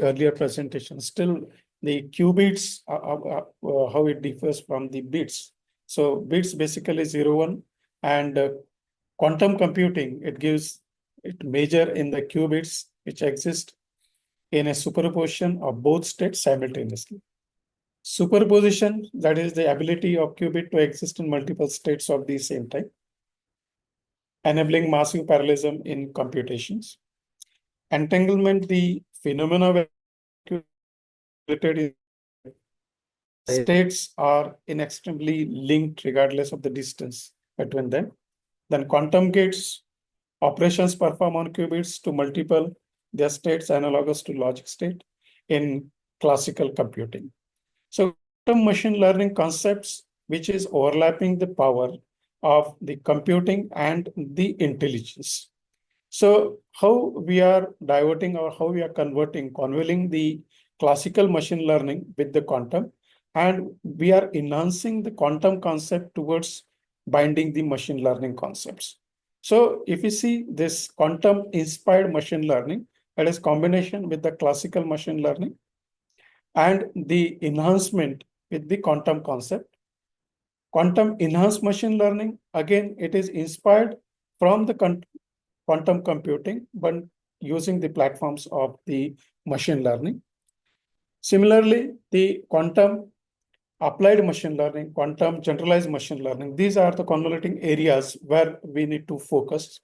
earlier presentation. Still, the qubits, how it differs from the bits. So bits basically 0, 1, and quantum computing, it gives it measure in the qubits which exist in a superposition of both states simultaneously. Superposition, that is the ability of qubit to exist in multiple states of the same time, enabling massive parallelism in computations. Entanglement, the phenomena where states are inextricably linked regardless of the distance between them. Then quantum gates, operations performed on qubits to multiple their states analogous to logic state in classical computing. So quantum machine learning concepts, which is overlapping the power of the computing and the intelligence. So how we are diverting or how we are convolving the classical machine learning with the quantum, and we are enhancing the quantum concept towards binding the machine learning concepts. So if you see this quantum inspired machine learning, that is combination with the classical machine learning and the enhancement with the quantum concept. Quantum enhanced machine learning, again, it is inspired from the quantum computing, but using the platforms of the machine learning. Similarly, the quantum applied machine learning, quantum generalized machine learning, these are the convoluting areas where we need to focus.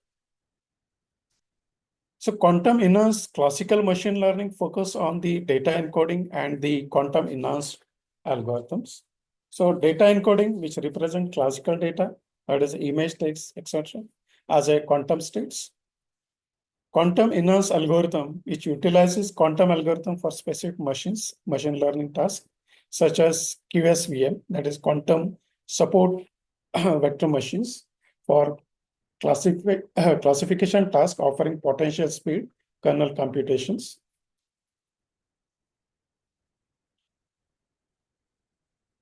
So quantum enhanced classical machine learning focus on the data encoding and the quantum enhanced algorithms. So data encoding, which represent classical data, that is image, text, etc., as a quantum states. Quantum enhanced algorithm, which utilizes quantum algorithm for specific machine learning tasks, such as QSVM, that is quantum support vector machines for classification task offering potential speed kernel computations.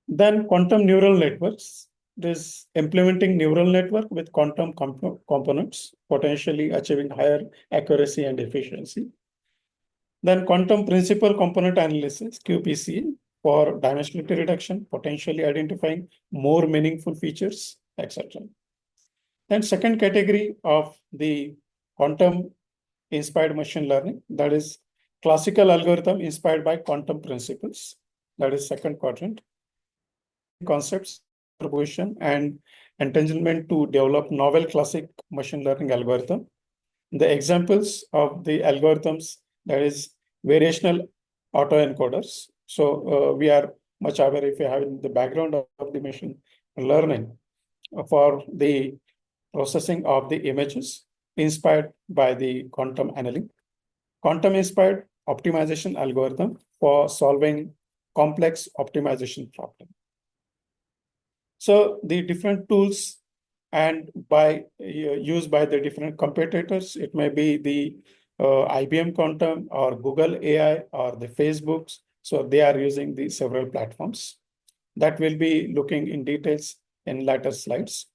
Then quantum neural networks, this implementing neural network with quantum components, potentially achieving higher accuracy and efficiency. Then quantum principal component analysis, QPC, for dimensionality reduction, potentially identifying more meaningful features, etc. Then second category of the quantum inspired machine learning, that is classical algorithm inspired by quantum principles, that is second quadrant. Concepts, superposition, and entanglement to develop novel classic machine learning algorithm. The examples of the algorithms, that is variational autoencoders. So we are much aware, if you have in the background of the machine learning, for the processing of the images inspired by the quantum annealing. Quantum inspired optimization algorithm for solving complex optimization problem. So the different tools and used by the different competitors, it may be the IBM Quantum or Google AI or the Facebooks. So they are using the several platforms that will be looking in details in later slides.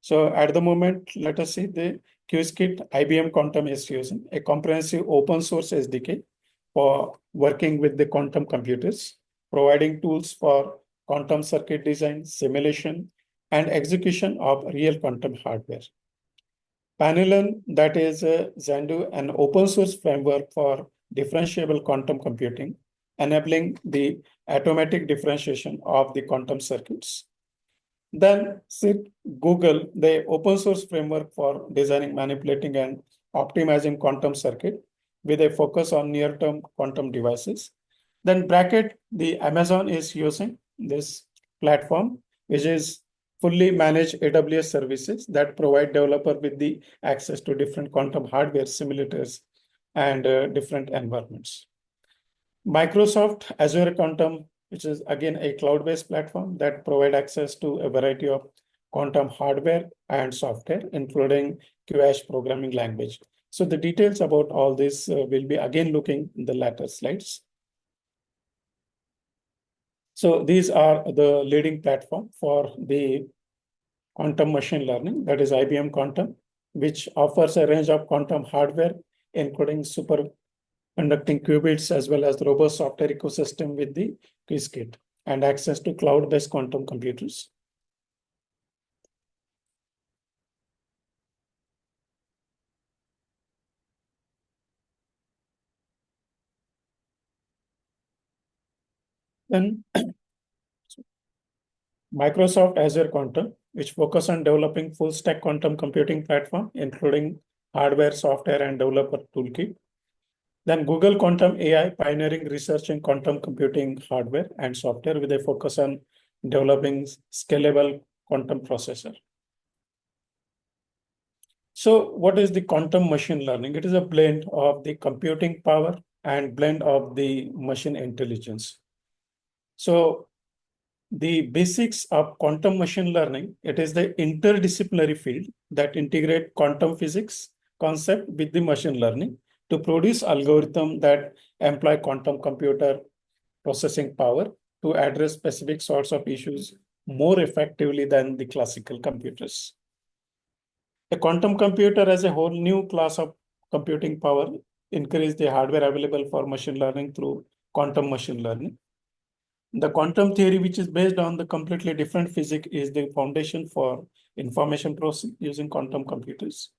So at the moment, let us see the Qiskit IBM Quantum is using a comprehensive open source SDK for working with the quantum computers, providing tools for quantum circuit design, simulation, and execution of real quantum hardware. Parallelism, that is Zandu, an open source framework for differentiable quantum computing, enabling the automatic differentiation of the quantum circuits. Then Google, the open source framework for designing, manipulating, and optimizing quantum circuit with a focus on near-term quantum devices. Then bracket, the Amazon is using this platform, which is fully managed AWS services that provide developer with the access to different quantum hardware simulators and different environments. Microsoft Azure Quantum, which is again a cloud-based platform that provide access to a variety of quantum hardware and software, including QH programming language. So the details about all this will be again looking in the later slides. So these are the leading platform for the quantum machine learning, that is IBM Quantum, which offers a range of quantum hardware, including conducting qubits, as well as the robust software ecosystem with the Qiskit and access to cloud-based quantum computers. Then Microsoft Azure Quantum, which focus on developing full stack quantum computing platform, including hardware, software, and developer toolkit. Then Google Quantum AI, pioneering research in quantum computing hardware and software with a focus on developing scalable quantum processor. So what is the quantum machine learning? It is a blend of the computing power and blend of the machine intelligence. So the basics of quantum machine learning, it is the interdisciplinary field that integrate quantum physics concept with the machine learning to produce algorithm that employ quantum computer processing power to address specific sorts of issues more effectively than the classical computers. A quantum computer as a whole new class of computing power increase the hardware available for machine learning through quantum machine learning. The quantum theory, which is based on the completely different physics, is the foundation for information processing using quantum computers.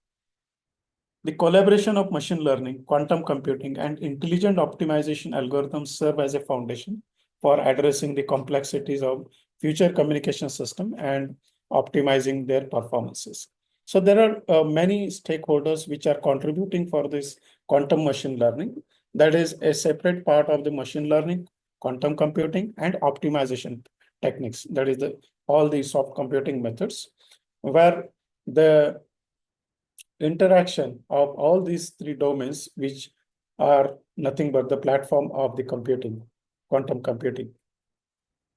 The collaboration of machine learning, quantum computing, and intelligent optimization algorithms serve as a foundation for addressing the complexities of future communication system and optimizing their performances. So there are many stakeholders which are contributing for this quantum machine learning. That is a separate part of the machine learning, quantum computing, and optimization techniques. That is all the soft computing methods, where the interaction of all these three domains, which are nothing but the platform of the computing, quantum computing.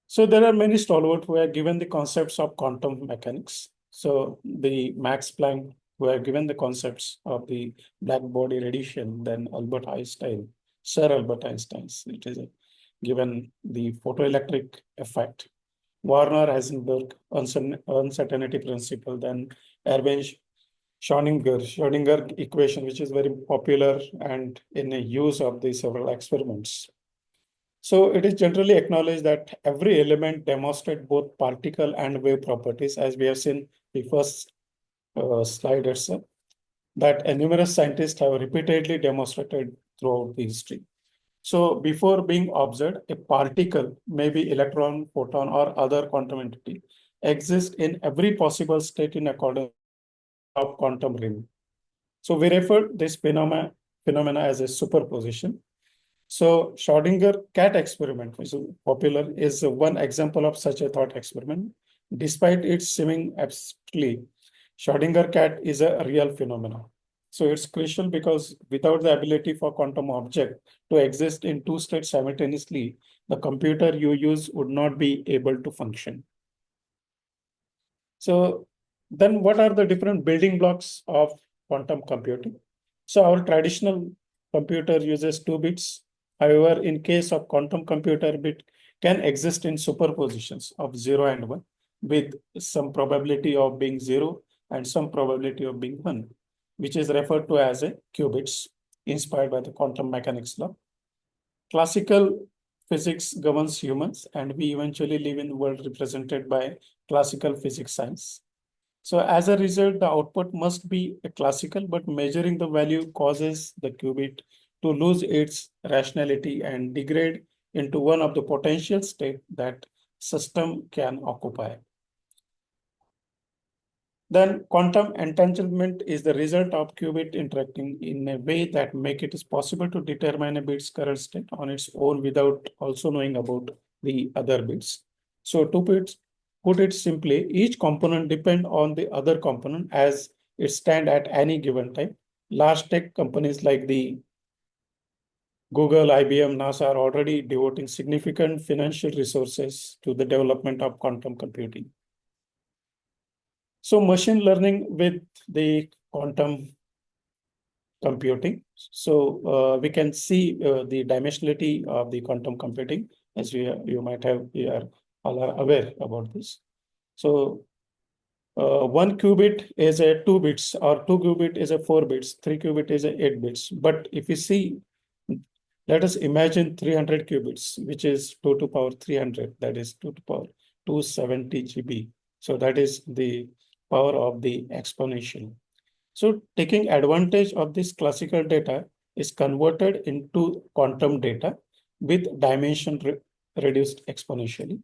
So there are many stalwarts who are given the concepts of quantum mechanics. So the Max Planck, who are given the concepts of the black body radiation, then Albert Einstein, Sir Albert Einstein, it is given the photoelectric effect. Werner Heisenberg, uncertainty principle, then Erwin Schrödinger equation, which is very popular and in a use of the several experiments. So it is generally acknowledged that every element demonstrates both particle and wave properties, as we have seen the first slide itself, that numerous scientists have repeatedly demonstrated throughout the history. So before being observed, a particle, maybe electron, photon, or other quantum entity, exists in every possible state in accordance with quantum ring. So we refer this phenomena as a superposition. So Schrödinger cat experiment, which is popular, is one example of such a thought experiment. Despite its seeming abstractly, Schrödinger cat is a real phenomenon. So it's crucial because without the ability for quantum object to exist in two states simultaneously, the computer you use would not be able to function. So then what are the different building blocks of quantum computing? So our traditional computer uses 2 bits. However, in case of quantum computer, bit can exist in superpositions of 0 and 1 with some probability of being 0 and some probability of being 1, which is referred to as a qubits, inspired by the quantum mechanics law. Classical physics governs humans, and we eventually live in the world represented by classical physics science. So as a result, the output must be a classical, but measuring the value causes the qubit to lose its rationality and degrade into one of the potential state that system can occupy. Then quantum entanglement is the result of qubit interacting in a way that make it is possible to determine a bit's current state on its own without also knowing about the other bits. So put it simply, each component depend on the other component as it stand at any given time. Large tech companies like the Google, IBM, NASA are already devoting significant financial resources to the development of quantum computing. So machine learning with the quantum computing. So we can see the dimensionality of the quantum computing, as you might have, you are all are aware about this. So 1 qubit is a 2 bits, or 2 qubit is a 4 bits, 3 qubit is a 8 bits. But if you see Let us imagine 300 qubits, which is 2 to power 300, that is 2 to power 270 GB. So that is the power of the exponential. So taking advantage of this classical data is converted into quantum data with dimension reduced exponentially.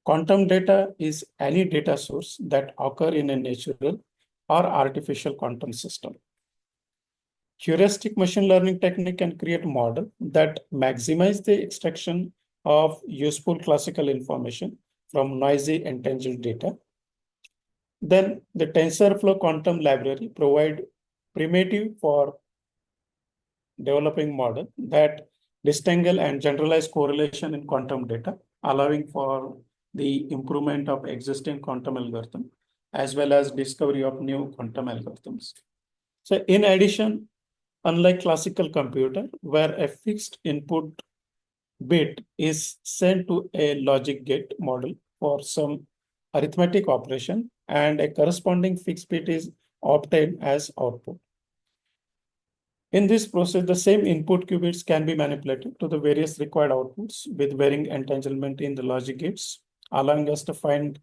Quantum data is any data source that occur in a natural or artificial quantum system. Heuristic machine learning technique can create a model that maximize the extraction of useful classical information from noisy entangled data. Then the TensorFlow quantum library provide primitive for developing model that disentangle and generalize correlation in quantum data, allowing for the improvement of existing quantum algorithm, as well as discovery of new quantum algorithms. So in addition, unlike classical computer, where a fixed input bit is sent to a logic gate model for some arithmetic operation, and a corresponding fixed bit is obtained as output. In this process, the same input qubits can be manipulated to the various required outputs with varying entanglement in the logic gates, allowing us to find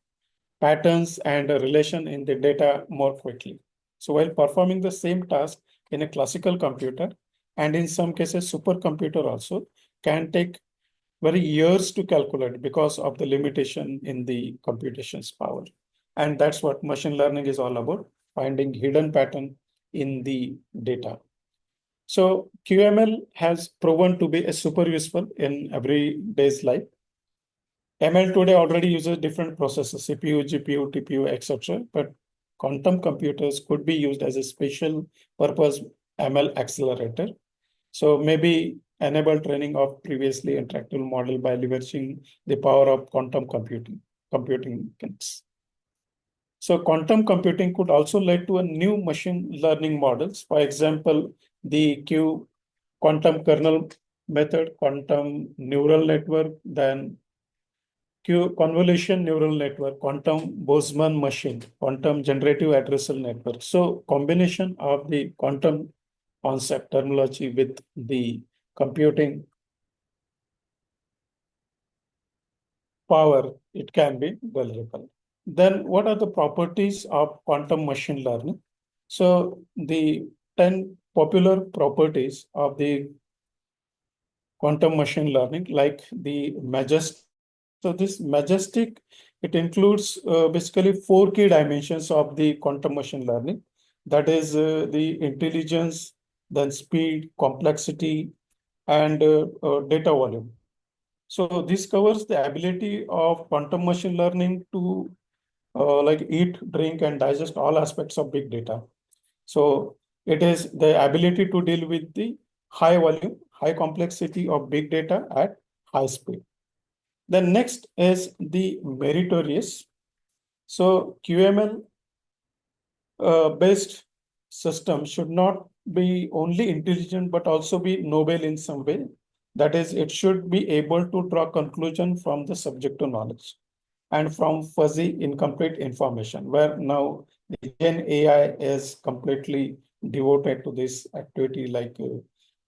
patterns and a relation in the data more quickly. So while performing the same task in a classical computer, and in some cases supercomputer also, can take very years to calculate because of the limitation in the computation's power. And that's what machine learning is all about, finding hidden pattern in the data. So QML has proven to be a super useful in everyday's life. ML today already uses different processors, CPU, GPU, TPU, etc. But quantum computers could be used as a special purpose ML accelerator. So maybe enable training of previously interactive model by leveraging the power of quantum computing mechanics. So quantum computing could also lead to a new machine learning models. For example, the quantum kernel method, quantum neural network, then convolution neural network, quantum Boltzmann machine, quantum generative addressal network. So combination of the quantum concept terminology with the computing power, it can be valuable. Then what are the properties of quantum machine learning? So the 10 popular properties of the quantum machine learning, like the majestic. So this majestic, it includes basically 4 key dimensions of the quantum machine learning. That is the intelligence, then speed, complexity, and data volume. So this covers the ability of quantum machine learning to like eat, drink, and digest all aspects of big data. So it is the ability to deal with the high volume, high complexity of big data at high speed. Then next is the meritorious. So QML based system should not be only intelligent, but also be noble in some way. That is, it should be able to draw conclusion from the subjective knowledge and from fuzzy, incomplete information, where now the Gen AI is completely devoted to this activity, like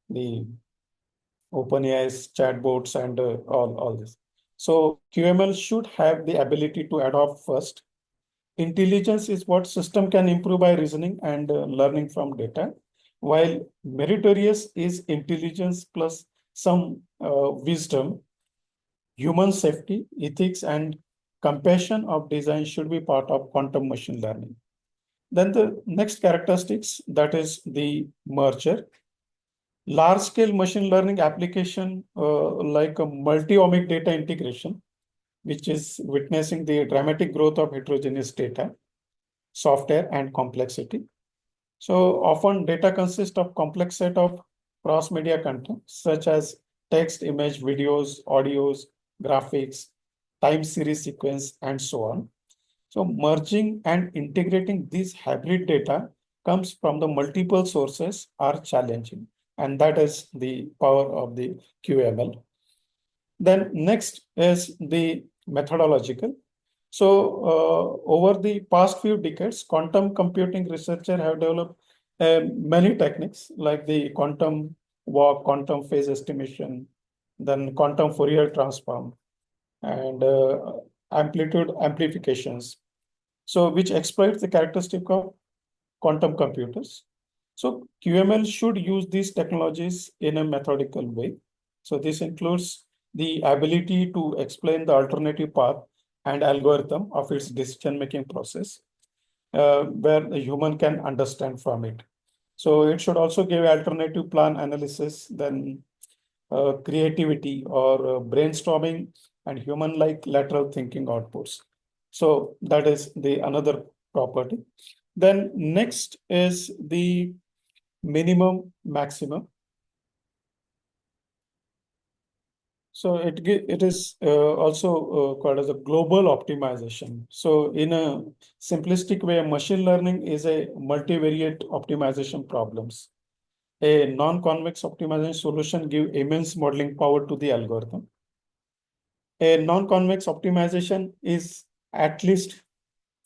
the OpenAI's chatbots and all this. So QML should have the ability to adopt first. Intelligence is what system can improve by reasoning and learning from data, while meritorious is intelligence plus some wisdom. Human safety, ethics, and compassion of design should be part of quantum machine learning. Then the next characteristics, that is the merger. Large-scale machine learning application like a multi-omic data integration, which is witnessing the dramatic growth of heterogeneous data, software, and complexity. So often data consists of complex set of cross-media content, such as text, image, videos, audios, graphics, time series sequence, and so on. So merging and integrating these hybrid data comes from the multiple sources are challenging. And that is the power of the QML. Then next is the methodological. So over the past few decades, quantum computing researchers have developed many techniques like the quantum quantum phase estimation, then quantum Fourier transform, and amplitude amplifications. So which exploits the characteristic of quantum computers. So QML should use these technologies in a methodical way. So this includes the ability to explain the alternative path and algorithm of its decision-making process, where the human can understand from it. So it should also give alternative plan analysis, then creativity or brainstorming and human-like lateral thinking outputs. So that is the another property. Then next is the minimum maximum. So it is also called as a global optimization. So in a simplistic way, machine learning is a multivariate optimization problems. A non-convex optimization solution give immense modeling power to the algorithm. A non-convex optimization is at least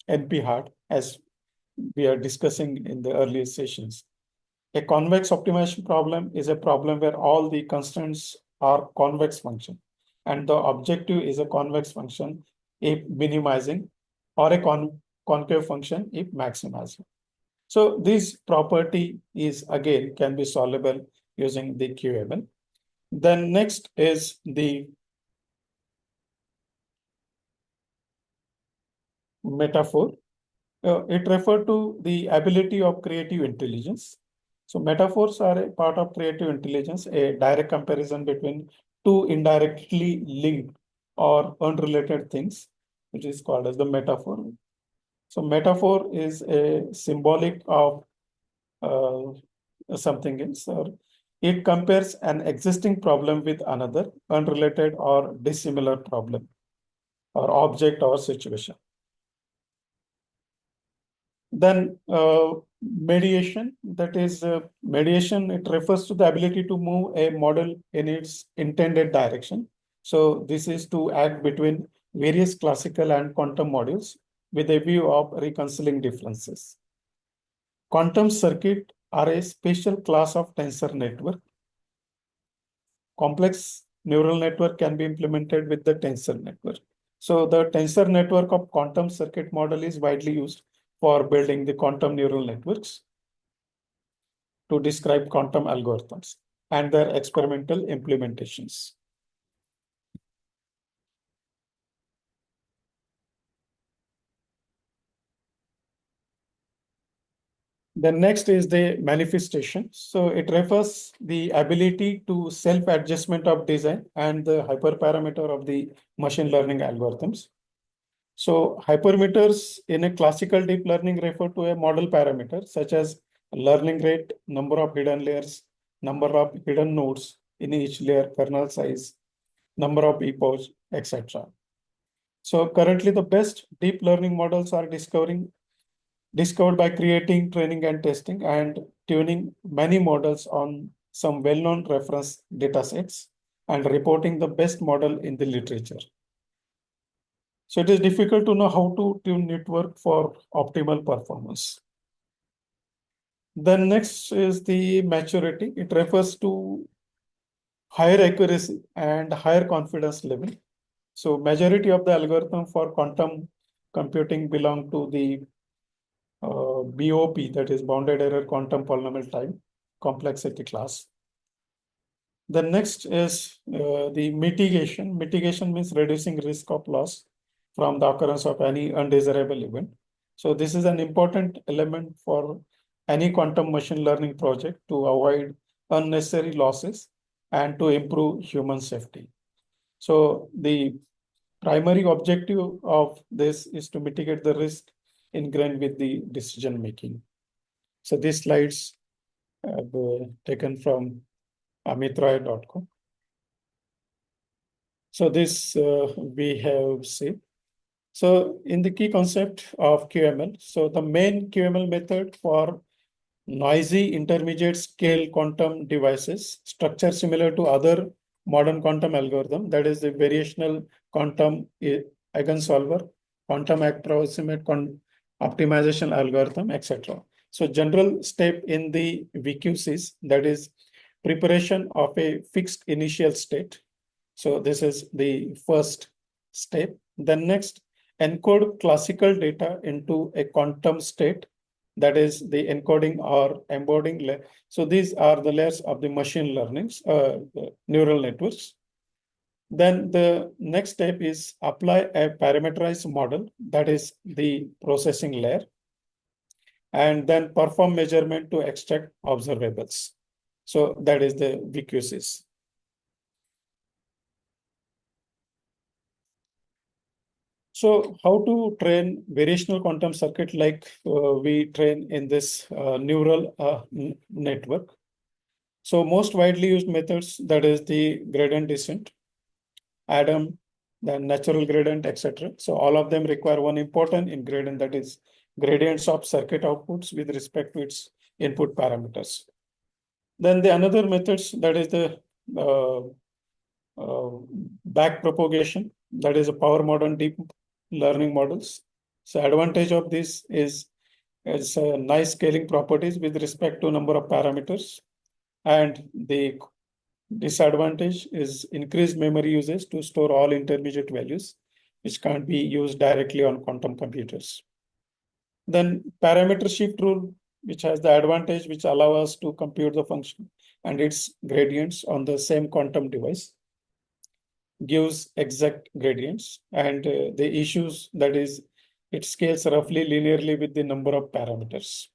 NP hard, as we are discussing in the earlier sessions. A convex optimization problem is a problem where all the constraints are convex function, and the objective is a convex function if minimizing, or a concave function if maximizing. So this property is again can be solvable using the QML. Then next is the metaphor. It refers to the ability of creative intelligence. So metaphors are a part of creative intelligence, a direct comparison between two indirectly linked or unrelated things, which is called as the metaphor. So metaphor is a symbolic of something else, or it compares an existing problem with another unrelated or dissimilar problem or object or situation. Then mediation, that is mediation, it refers to the ability to move a model in its intended direction. So this is to act between various classical and quantum modules with a view of reconciling differences. Quantum circuit are a special class of tensor network. Complex neural network can be implemented with the tensor network. So the tensor network of quantum circuit model is widely used for building the quantum neural networks to describe quantum algorithms and their experimental implementations. The next is the manifestation. So it refers the ability to self-adjustment of design and the hyperparameter of the machine learning algorithms. So hypermeters in a classical deep learning refer to a model parameter such as learning rate, number of hidden layers, number of hidden nodes in each layer, kernel size, number of epochs, etc. So currently the best deep learning models are discovered by creating, training, and testing and tuning many models on some well-known reference datasets and reporting the best model in the literature. So it is difficult to know how to tune network for optimal performance. Then next is the maturity. It refers to higher accuracy and higher confidence level. So majority of the algorithm for quantum computing belong to the BOP, that is bounded error quantum polynomial time complexity class. The next is the mitigation. Mitigation means reducing risk of loss from the occurrence of any undesirable event. So this is an important element for any quantum machine learning project to avoid unnecessary losses and to improve human safety. So the primary objective of this is to mitigate the risk ingrained with the decision making. So these slides taken from amitroy.com. So this we have seen. So in the key concept of QML, so the main QML method for noisy intermediate scale quantum devices, structure similar to other modern quantum algorithm, that is the variational quantum eigensolver, quantum approximate optimization algorithm, etc. So general step in the VQCs, that is preparation of a fixed initial state. So this is the first step. Then next, encode classical data into a quantum state. That is the encoding or embedding layer. So these are the layers of the machine learnings, the neural networks. Then the next step is apply a parameterized model, that is the processing layer, and then perform measurement to extract observables. So that is the VQCs. So how to train variational quantum circuit like we train in this neural network? So most widely used methods, that is the gradient descent, Adam, then natural gradient, etc. So all of them require one important ingredient, that is gradients of circuit outputs with respect to its input parameters. Then the another methods, that is the uh, back propagation, that is a power modern deep learning models. So advantage of this is nice scaling properties with respect to number of parameters, and the disadvantage is increased memory usage to store all intermediate values, which can't be used directly on quantum computers. Then parameter shift rule, which has the advantage which allow us to compute the function and its gradients on the same quantum device, gives exact gradients, and the issues, that is it scales roughly linearly with the number of parameters.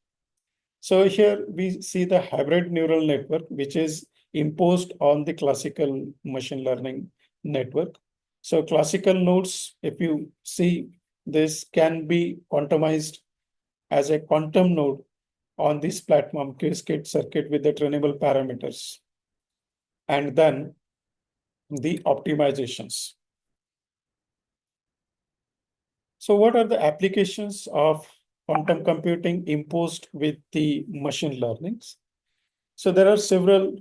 So here we see the hybrid neural network, which is imposed on the classical machine learning network. So classical nodes, if you see, this can be quantumized as a quantum node on this platform cascade circuit with the trainable parameters, and then the optimizations. So what are the applications of quantum computing imposed with the machine learnings? So there are several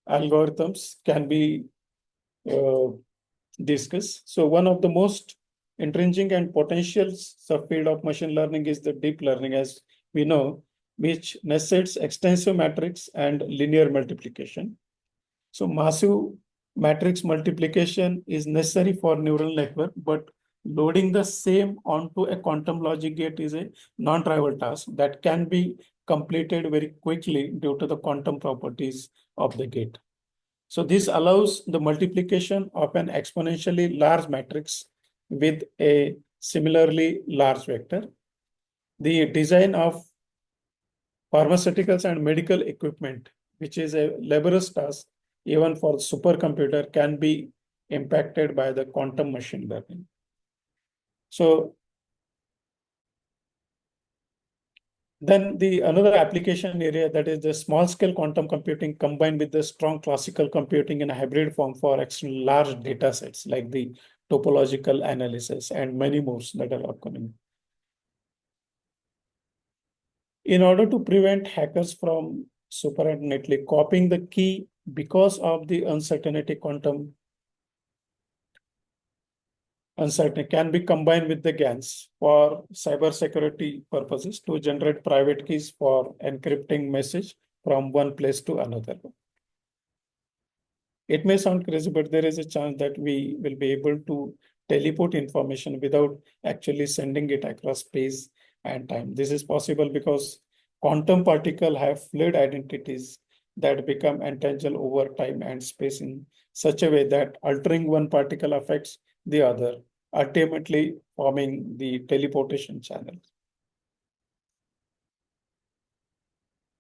algorithms can be uh, discussed. So one of the most intriguing and potential subfield of machine learning is the deep learning, as we know, which necessitates extensive matrix and linear multiplication. So massive matrix multiplication is necessary for neural network, but loading the same onto a quantum logic gate is a non-trivial task that can be completed very quickly due to the quantum properties of the gate. So this allows the multiplication of an exponentially large matrix with a similarly large vector. The design of pharmaceuticals and medical equipment, which is a laborious task even for supercomputer, can be impacted by the quantum machine learning. So then the another application area, that is the small scale quantum computing combined with the strong classical computing in a hybrid form for extremely large data sets like the topological analysis and many more that are upcoming. In order to prevent hackers from supernaturally copying the key because of the quantum uncertainty can be combined with the GANs for cybersecurity purposes to generate private keys for encrypting message from one place to another. It may sound crazy, but there is a chance that we will be able to teleport information without actually sending it across space and time. This is possible because quantum particles have fluid identities that become entangled over time and space in such a way that altering one particle affects the other, ultimately forming the teleportation channel.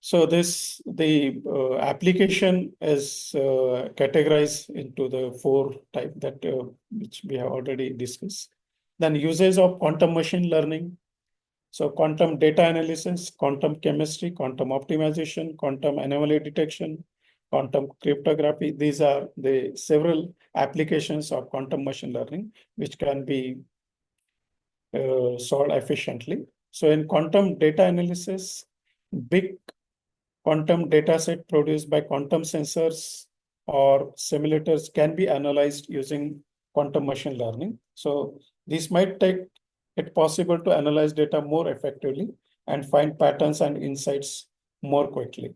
So the application is categorized into the four type that which we have already discussed. Then uses of quantum machine learning. So quantum data analysis, quantum chemistry, quantum optimization, quantum anomaly detection, quantum cryptography. These are the several applications of quantum machine learning which can be solved efficiently. So in quantum data analysis, big quantum dataset produced by quantum sensors or simulators can be analyzed using quantum machine learning. So this might take it possible to analyze data more effectively and find patterns and insights more quickly.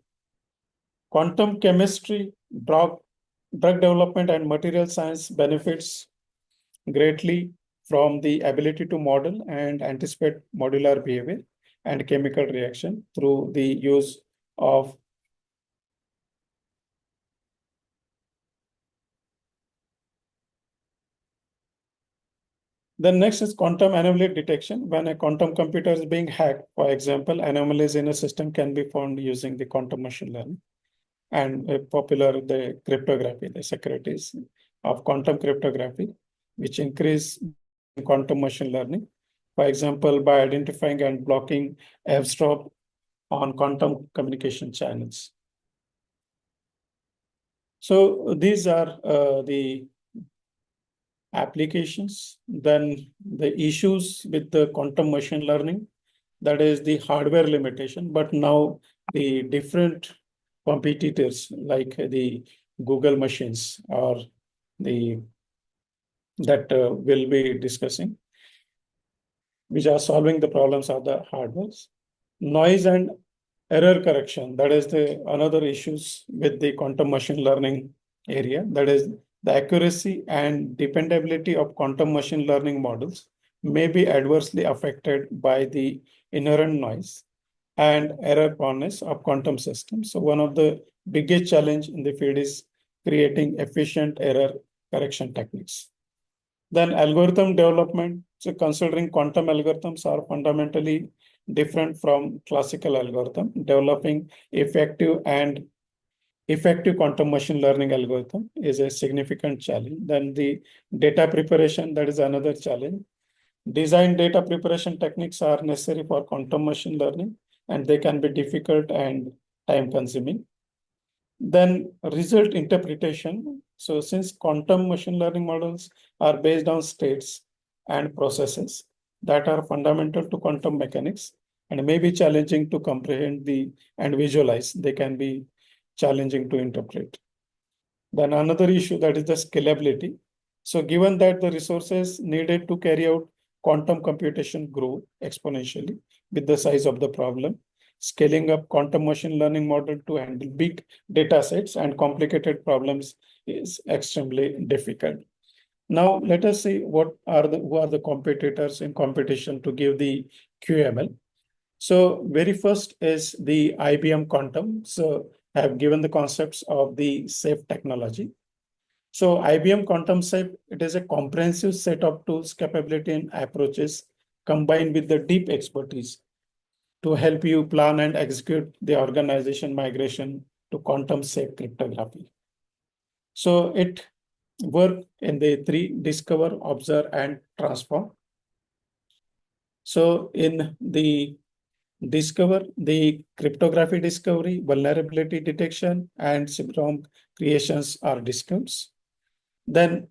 Quantum chemistry, drug development, and material science benefits greatly from the ability to model and anticipate modular behavior and chemical reaction through the use of. Then next is quantum anomaly detection. When a quantum computer is being hacked, for example, anomalies in a system can be found using the quantum machine learning and popular the cryptography, the securities of quantum cryptography, which increase quantum machine learning. For example, by identifying and blocking eavesdrop on quantum communication channels. So these are the applications. Then the issues with the quantum machine learning, that is the hardware limitation. But now the different competitors like the Google machines or the that we'll be discussing, which are solving the problems of the hardwares. Noise and error correction, that is the another issues with the quantum machine learning area. That is the accuracy and dependability of quantum machine learning models may be adversely affected by the inherent noise and error proneness of quantum systems. So one of the biggest challenge in the field is creating efficient error correction techniques. Then algorithm development. So considering quantum algorithms are fundamentally different from classical algorithm, developing effective quantum machine learning algorithm is a significant challenge. Then the data preparation, that is another challenge. Design data preparation techniques are necessary for quantum machine learning, and they can be difficult and time consuming. Then result interpretation. So since quantum machine learning models are based on states and processes that are fundamental to quantum mechanics and may be challenging to comprehend and visualize, they can be challenging to interpret. Then another issue, that is the scalability. So given that the resources needed to carry out quantum computation grow exponentially with the size of the problem, scaling up quantum machine learning model to handle big data sets and complicated problems is extremely difficult. Now let us see who are the competitors in competition to give the QML. So very first is the IBM Quantum. So I have given the concepts of the safe technology. So IBM Quantum Safe, it is a comprehensive set of tools, capability, and approaches combined with the deep expertise to help you plan and execute the organization migration to quantum safe cryptography. So it works in the three: discover, observe, and transform. So in the discover, the cryptography discovery, vulnerability detection, and SIBROM creations are discussed. Then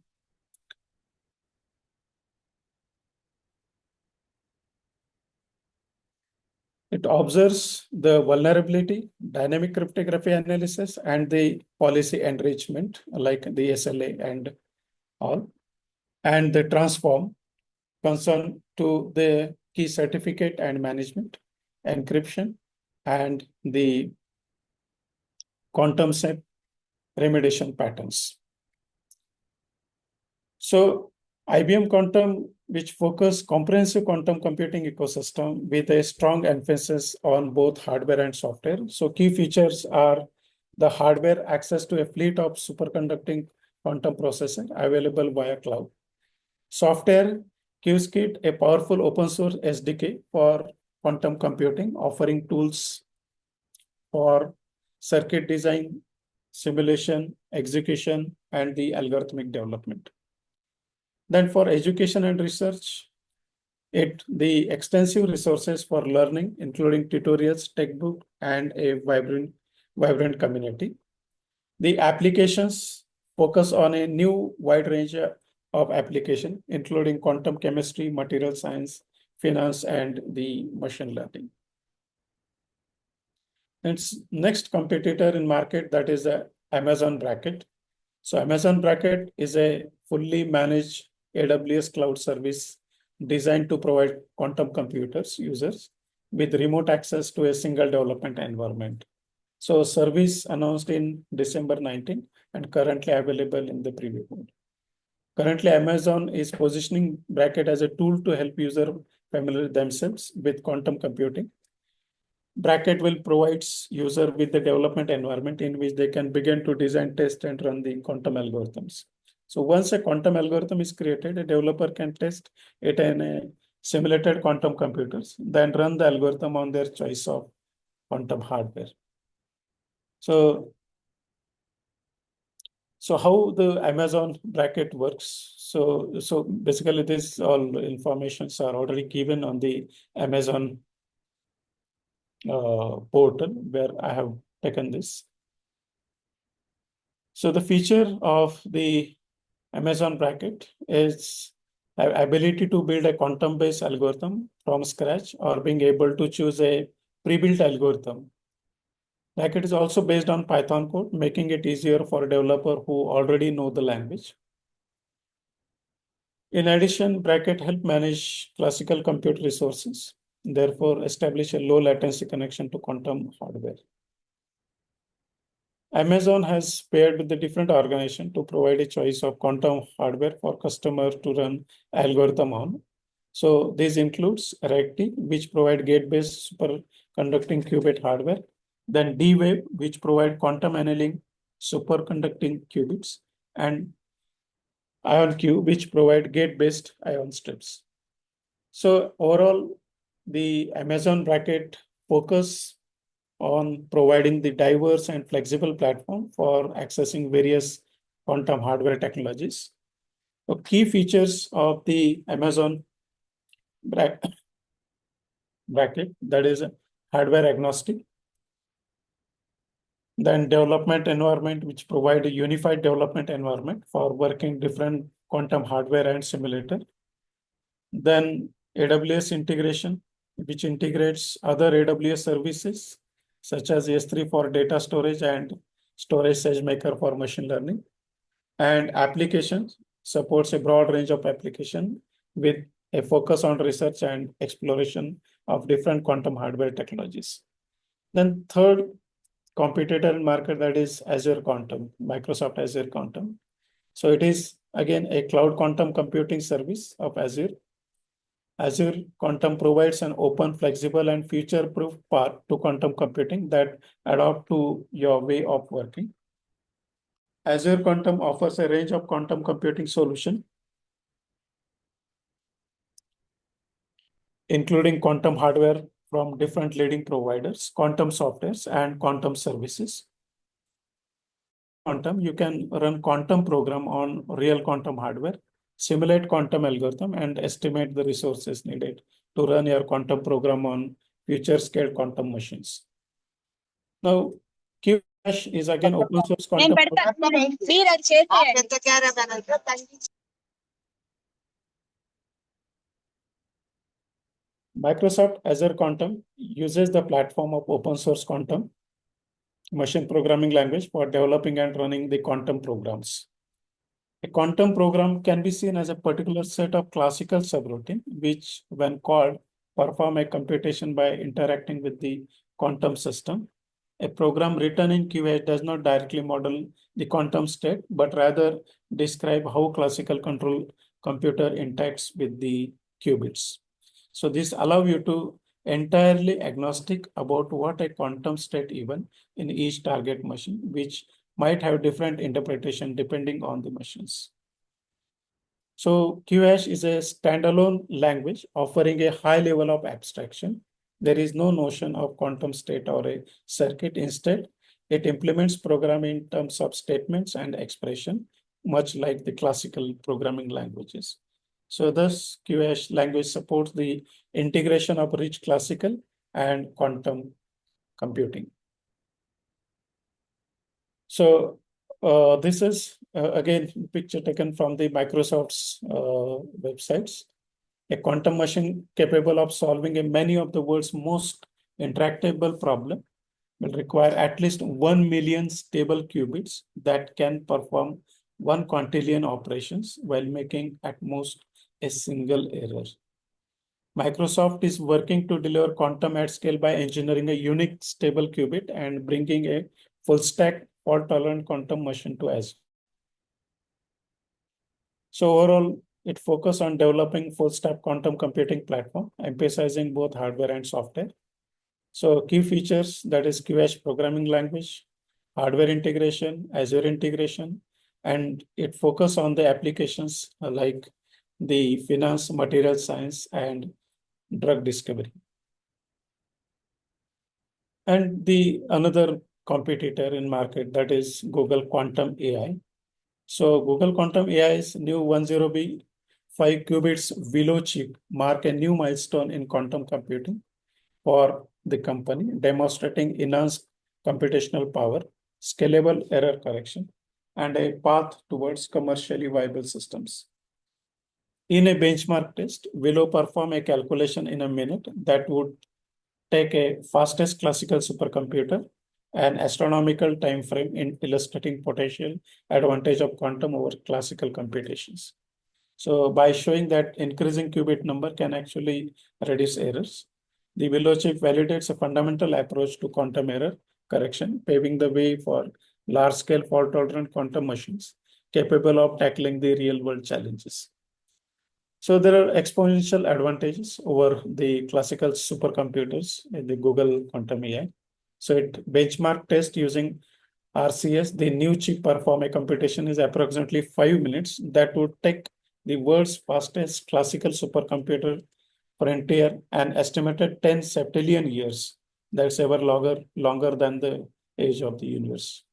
it observes the vulnerability, dynamic cryptography analysis, and the policy enrichment, like the SLA and all. And the transform concern to the key certificate and management, encryption, and the quantum set remediation patterns. So IBM Quantum, which focus comprehensive quantum computing ecosystem with a strong emphasis on both hardware and software. So key features are the hardware, access to a fleet of superconducting quantum processor available via cloud. Software, Qiskit, a powerful open source SDK for quantum computing, offering tools for circuit design, simulation, execution, and the algorithmic development. Then for education and research, the extensive resources for learning, including tutorials, textbook, and a vibrant community. The applications focus on a new wide range of application, including quantum chemistry, material science, finance, and the machine learning. Its next competitor in market, that is the Amazon Bracket. So Amazon Bracket is a fully managed AWS cloud service designed to provide quantum computers users with remote access to a single development environment. So service announced in December 19 and currently available in the preview mode. Currently, Amazon is positioning Bracket as a tool to help users familiarize themselves with quantum computing. Bracket will provide user with the development environment in which they can begin to design, test, and run the quantum algorithms. So once a quantum algorithm is created, a developer can test it in a simulated quantum computers, then run the algorithm on their choice of quantum hardware. So how the Amazon Bracket works? So basically, this all informations are already given on the Amazon portal where I have taken this. So the feature of the Amazon Bracket is ability to build a quantum-based algorithm from scratch or being able to choose a pre-built algorithm. Bracket is also based on Python code, making it easier for a developer who already know the language. In addition, Bracket help manage classical compute resources, therefore establish a low latency connection to quantum hardware. Amazon has paired with the different organization to provide a choice of quantum hardware for customer to run algorithm on. So this includes RECT, which provide gate-based superconducting qubit hardware, then D-Wave, which provide quantum annealing superconducting qubits, and IonQ, which provide gate-based ion strips. So overall, the Amazon Bracket focus on providing the diverse and flexible platform for accessing various quantum hardware technologies. The key features of the Amazon Bracket, that is hardware agnostic, then development environment, which provide a unified development environment for working different quantum hardware and simulator. Then AWS integration, which integrates other AWS services, such as S3 for data storage and Storage SageMaker for machine learning. And applications supports a broad range of application with a focus on research and exploration of different quantum hardware technologies. Then third competitor in market, that is Azure Quantum, Microsoft Azure Quantum. So it is again a cloud quantum computing service of Azure. Azure Quantum provides an open, flexible, and future-proof path to quantum computing that adapt to your way of working. Azure Quantum offers a range of quantum computing solutions, including quantum hardware from different leading providers, quantum softwares, and quantum services. Quantum, you can run quantum program on real quantum hardware, simulate quantum algorithm, and estimate the resources needed to run your quantum program on future scale quantum machines. Now, QHash is again open source quantum. Microsoft Azure Quantum uses the platform of open source quantum machine programming language for developing and running the quantum programs. A quantum program can be seen as a particular set of classical subroutine, which when called, perform a computation by interacting with the quantum system. A program written in QA does not directly model the quantum state, but rather describe how classical control computer interacts with the qubits. So this allows you to entirely agnostic about what a quantum state even in each target machine, which might have different interpretation depending on the machines. So QHash is a standalone language offering a high level of abstraction. There is no notion of quantum state or a circuit. Instead, it implements programming in terms of statements and expression, much like the classical programming languages. So thus, QHash language supports the integration of rich classical and quantum computing. So this is again picture taken from the Microsoft's websites. A quantum machine capable of solving many of the world's most intractable problem will require at least 1 million stable qubits that can perform 1 quintillion operations while making at most a single error. Microsoft is working to deliver quantum at scale by engineering a unique stable qubit and bringing a full stack fault tolerant quantum machine to Azure. So overall, it focuses on developing full stack quantum computing platform, emphasizing both hardware and software. So key features, that is QH programming language, hardware integration, Azure integration, and it focus on the applications like the finance, material science, and drug discovery. And the another competitor in market, that is Google Quantum AI. So Google Quantum AI's new 10B 5 qubits Willow chip mark a new milestone in quantum computing for the company, demonstrating enhanced computational power, scalable error correction, and a path towards commercially viable systems. In a benchmark test, Willow performed a calculation in a minute that would take a fastest classical supercomputer, an astronomical time frame in illustrating potential advantage of quantum over classical computations. So by showing that increasing qubit number can actually reduce errors, the Willow chip validates a fundamental approach to quantum error correction, paving the way for large-scale fault-tolerant quantum machines capable of tackling the real-world challenges. So there are exponential advantages over the classical supercomputers in the Google Quantum AI. So it benchmark test using RCS, the new chip perform a computation is approximately 5 minutes. That would take the world's fastest classical supercomputer frontier an estimated 10 septillion years. That's ever longer than the age of the universe.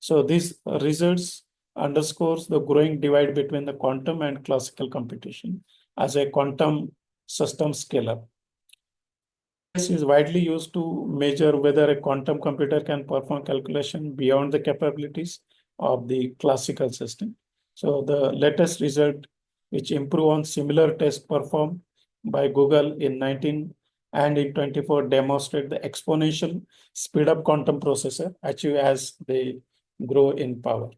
So these results underscores the growing divide between the quantum and classical computation as a quantum system scale-up. This is widely used to measure whether a quantum computer can perform calculation beyond the capabilities of the classical system. So the latest result, which improve on similar test performed by Google in 19 and in 24, demonstrate the exponential speed up quantum processor achieve as they grow in power.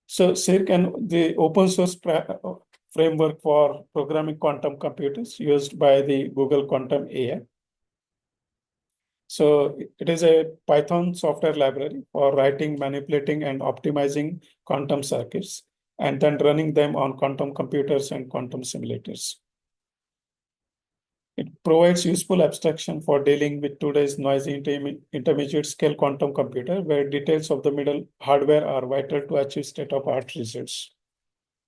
So SIRC, the open source framework for programming quantum computers used by the Google Quantum AI. So it is a Python software library for writing, manipulating, and optimizing quantum circuits, and then running them on quantum computers and quantum simulators. It provides useful abstraction for dealing with today's noisy intermediate scale quantum computer, where details of the middle hardware are vital to achieve state-of-art results.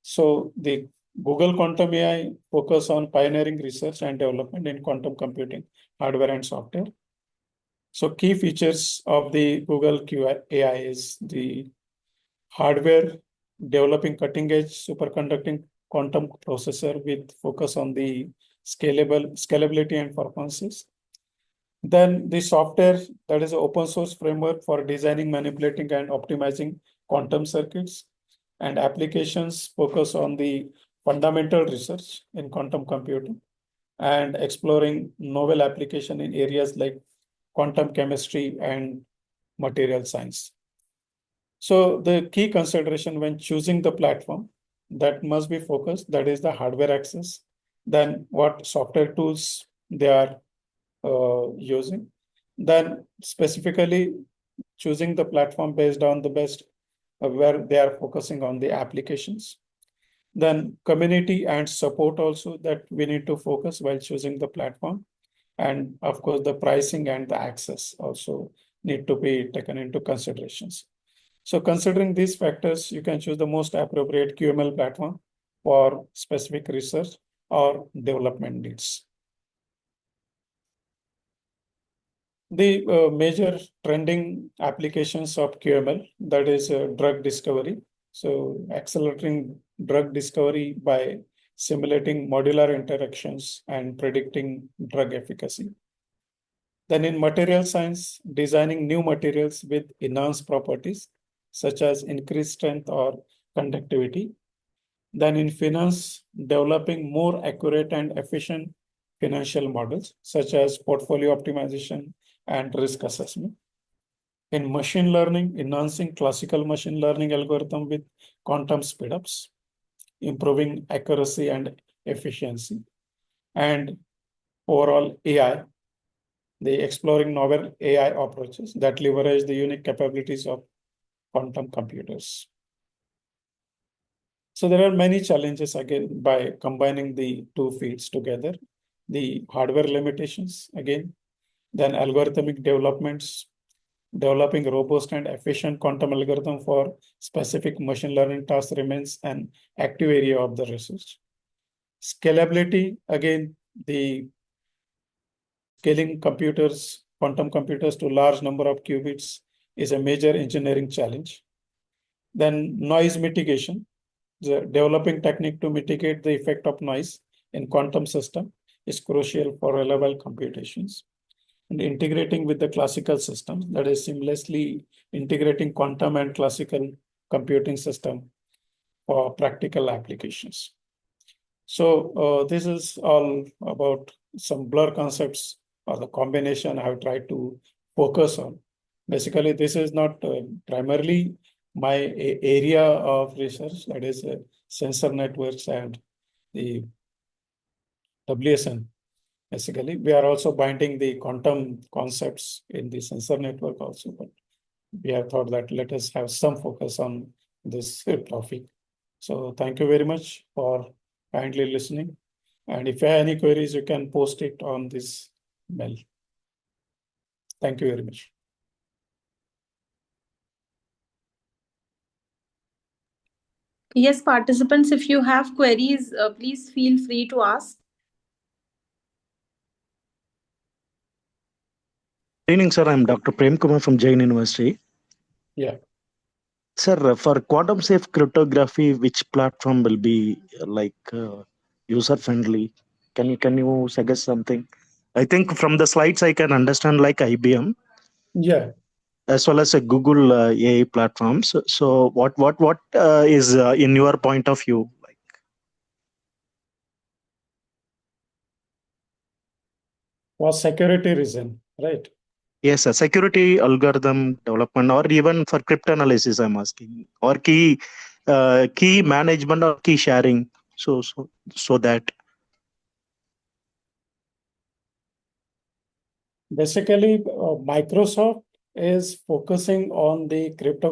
So the Google Quantum AI focus on pioneering research and development in quantum computing, hardware and software. So key features of the Google AI is the hardware, developing cutting-edge superconducting quantum processor with focus on the scalability and performances. Then the software, that is an open source framework for designing, manipulating, and optimizing quantum circuits. And applications focus on the fundamental research in quantum computing and exploring novel application in areas like quantum chemistry and material science. So the key consideration when choosing the platform that must be focused, that is the hardware access, then what software tools they are using, then specifically choosing the platform based on the best where they are focusing on the applications. Then community and support also that we need to focus while choosing the platform. And of course, the pricing and the access also need to be taken into considerations. So considering these factors, you can choose the most appropriate QML platform for specific research or development needs. The major trending applications of QML, that is drug discovery. So accelerating drug discovery by simulating modular interactions and predicting drug efficacy. Then in material science, designing new materials with enhanced properties, such as increased strength or conductivity. Then in finance, developing more accurate and efficient financial models, such as portfolio optimization and risk assessment. In machine learning, enhancing classical machine learning algorithm with quantum speedups, improving accuracy and efficiency. and overall AI, the exploring novel AI approaches that leverage the unique capabilities of quantum computers. So there are many challenges again by combining the two fields together. The hardware limitations again, then algorithmic developments, developing robust and efficient quantum algorithm for specific machine learning tasks remains an active area of the research. Scalability, again, the scaling computers, quantum computers to large number of qubits is a major engineering challenge. Then noise mitigation, the developing technique to mitigate the effect of noise in quantum system is crucial for reliable computations. And integrating with the classical systems, that is seamlessly integrating quantum and classical computing system for practical applications. So this is all about some blur concepts or the combination I have tried to focus on. Basically, this is not primarily my area of research, that is sensor networks and the WSN. Basically, we are also binding the quantum concepts in the sensor network also, but we have thought that let us have some focus on this topic. So thank you very much for kindly listening. And if you have any queries, you can post it on this mail. Thank you very much. Yes, participants, if you have queries, please feel free to ask. Good evening, sir. I'm Dr. Prem Kumar from Jain University. Yeah. Sir, for quantum safe cryptography, which platform will be user friendly? Can you suggest something? I think from the slides I can understand like IBM Yeah. as well as a Google AI platforms. So what is in your point of view like? For security reason, right? Yes, a security algorithm development or even for cryptanalysis, I'm asking, or key management or key sharing. So that Basically, Microsoft is focusing on the cryptography